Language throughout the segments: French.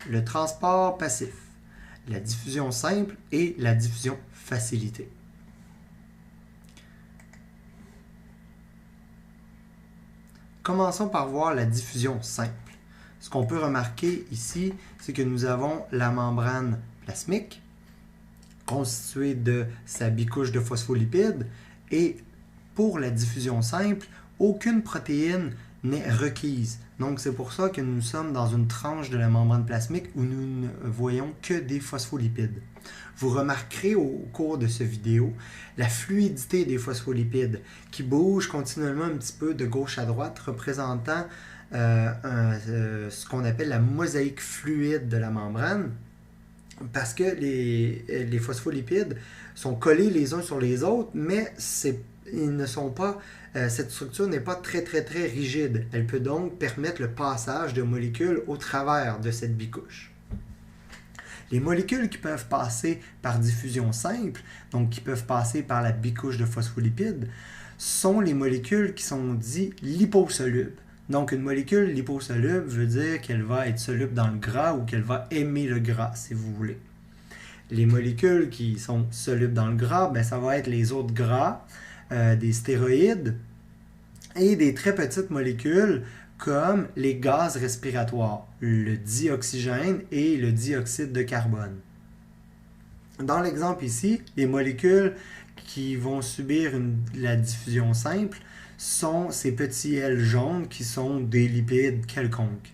le transport passif, la diffusion simple et la diffusion facilitée. Commençons par voir la diffusion simple. Ce qu'on peut remarquer ici, c'est que nous avons la membrane plasmique constituée de sa bicouche de phospholipides et pour la diffusion simple, aucune protéine n'est requise. Donc c'est pour ça que nous sommes dans une tranche de la membrane plasmique où nous ne voyons que des phospholipides. Vous remarquerez au cours de cette vidéo la fluidité des phospholipides qui bougent continuellement un petit peu de gauche à droite, représentant ce qu'on appelle la mosaïque fluide de la membrane, parce que les phospholipides sont collés les uns sur les autres, mais ils ne sont pas, cette structure n'est pas très rigide. Elle peut donc permettre le passage de molécules au travers de cette bicouche. Les molécules qui peuvent passer par diffusion simple, donc qui peuvent passer par la bicouche de phospholipides, sont les molécules qui sont dites liposolubles. Donc une molécule liposoluble veut dire qu'elle va être soluble dans le gras ou qu'elle va aimer le gras, si vous voulez. Les molécules qui sont solubles dans le gras, ça va être les autres gras, des stéroïdes et des très petites molécules comme les gaz respiratoires, le dioxygène et le dioxyde de carbone. Dans l'exemple ici, les molécules qui vont subir la diffusion simple sont ces petits L jaunes qui sont des lipides quelconques.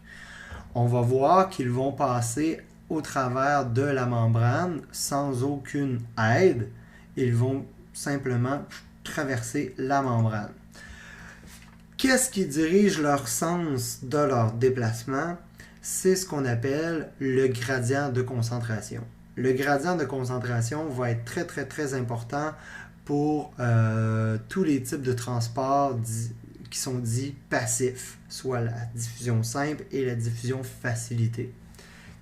On va voir qu'ils vont passer au travers de la membrane sans aucune aide. Ils vont simplement traverser la membrane. Qu'est-ce qui dirige leur sens de leur déplacement? C'est ce qu'on appelle le gradient de concentration. Le gradient de concentration va être très important pour tous les types de transports qui sont dits passifs, soit la diffusion simple et la diffusion facilitée.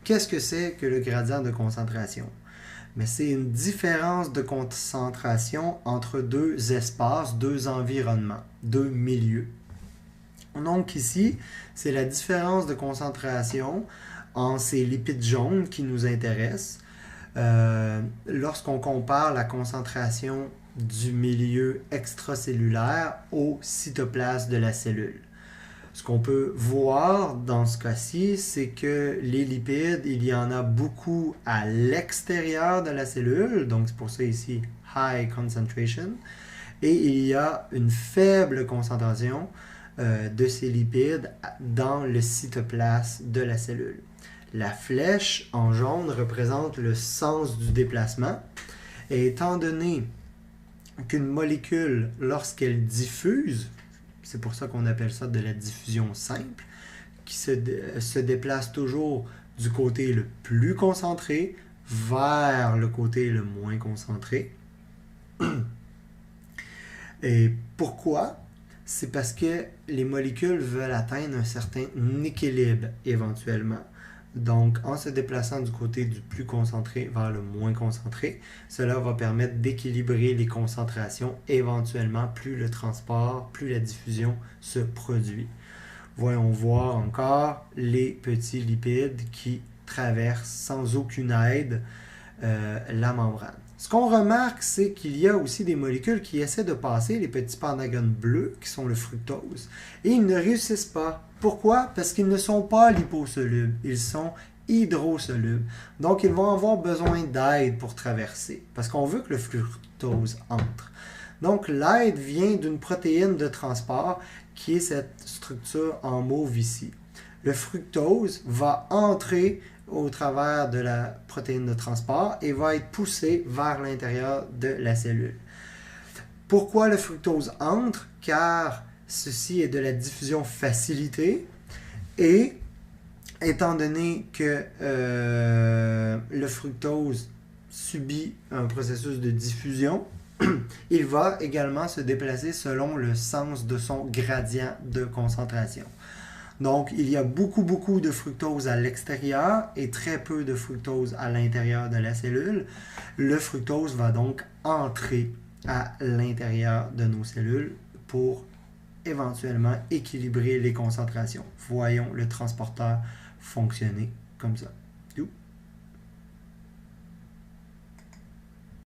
Qu'est-ce que c'est que le gradient de concentration? Mais c'est une différence de concentration entre deux espaces, deux environnements, deux milieux. Donc ici, c'est la différence de concentration en ces lipides jaunes qui nous intéressent lorsqu'on compare la concentration du milieu extracellulaire au cytoplasme de la cellule. Ce qu'on peut voir dans ce cas-ci, c'est que les lipides, il y en a beaucoup à l'extérieur de la cellule, donc c'est pour ça ici high concentration, et il y a une faible concentration de ces lipides dans le cytoplasme de la cellule. La flèche en jaune représente le sens du déplacement, et étant donné qu'une molécule, lorsqu'elle diffuse, c'est pour ça qu'on appelle ça de la diffusion simple, qui se déplace toujours du côté le plus concentré vers le côté le moins concentré. Et pourquoi? C'est parce que les molécules veulent atteindre un certain équilibre éventuellement. Donc, en se déplaçant du côté du plus concentré vers le moins concentré, cela va permettre d'équilibrer les concentrations éventuellement plus le transport, plus la diffusion se produit. Voyons voir encore les petits lipides qui traversent sans aucune aide la membrane. Ce qu'on remarque, c'est qu'il y a aussi des molécules qui essaient de passer les petits pentagones bleus, qui sont le fructose, et ils ne réussissent pas. Pourquoi? Parce qu'ils ne sont pas liposolubles, ils sont hydrosolubles. Donc, ils vont avoir besoin d'aide pour traverser, parce qu'on veut que le fructose entre. Donc, l'aide vient d'une protéine de transport, qui est cette structure en mauve ici. Le fructose va entrer au travers de la protéine de transport et va être poussé vers l'intérieur de la cellule. Pourquoi le fructose entre? Car ceci est de la diffusion facilitée et étant donné que le fructose subit un processus de diffusion, il va également se déplacer selon le sens de son gradient de concentration. Donc, il y a beaucoup de fructose à l'extérieur et très peu de fructose à l'intérieur de la cellule. Le fructose va donc entrer à l'intérieur de nos cellules pour éventuellement équilibrer les concentrations. Voyons le transporteur fonctionner comme ça.